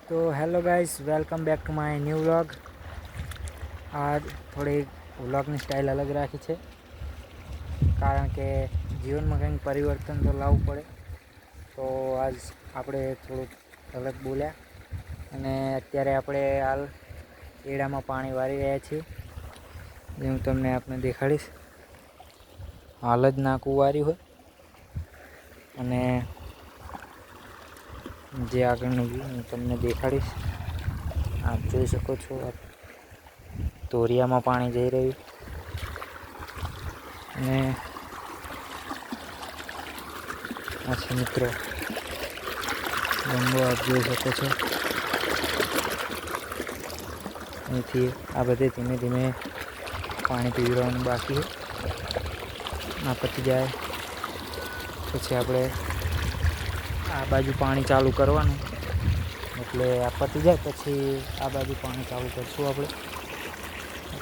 तो hello guys, welcome back to my new vlog. आज थोड़ी व्लॉगनी स्टाइल अलग राखी है, कारण के जीवन में कंईक परिवर्तन तो लावવું પડે। तो आज આપણે થોડુંક अलग બોલ્યા અને અત્યારે આપણે હાલ એડામાં પાણી વારી રહ્યા છીએ। જે હું તમને આપને દેખાડીશ। હાલ જ નાકું વાર્યું હોય અને જે આગળનું વ્યૂ હું તમને દેખાડીશ। આપ જોઈ શકો છો, ધોરિયામાં પાણી જઈ રહ્યું અને આ છે મિત્રો ગંગો, આપ જોઈ શકો છો। અહીંથી આ બધે ધીમે ધીમે પાણી પીવડાવવાનું બાકી છે। આ પતી જાય પછી આપણે આ બાજુ પાણી ચાલુ કરવાનું, એટલે આ પતી જાય પછી આ બાજુ પાણી ચાલુ કરશું આપણે।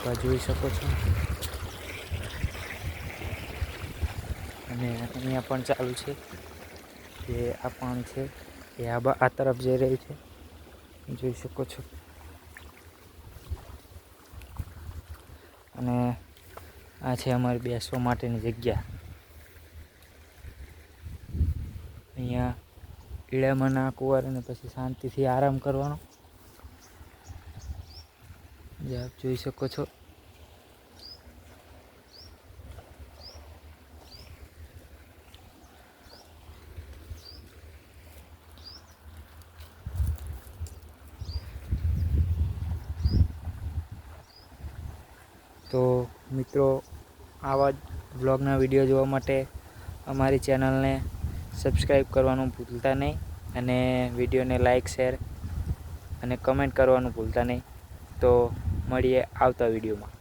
आप જોઈ શકો છો અને અહીંયા પણ ચાલુ છે। જે આ પાણી છે એ આ તરફ જઈ રહ્યું છે, જોઈ શકો છો। અને આ છે અમારી બેસવા માટેની જગ્યા। અહીંયા ઈડામાં નાકું વારીને પછી શાંતિથી આરામ કરવાનો, જે આપ જોઈ શકો છો। તો મિત્રો, આવા જ વ્લોગના વિડીયો જોવા માટે અમારી ચેનલને સબસ્ક્રાઈબ કરવાનું ભૂલતા નહીં અને વિડીયોને લાઈક, શેર અને કમેન્ટ કરવાનું ભૂલતા નહીં। તો મળીએ આવતા વિડીયોમાં।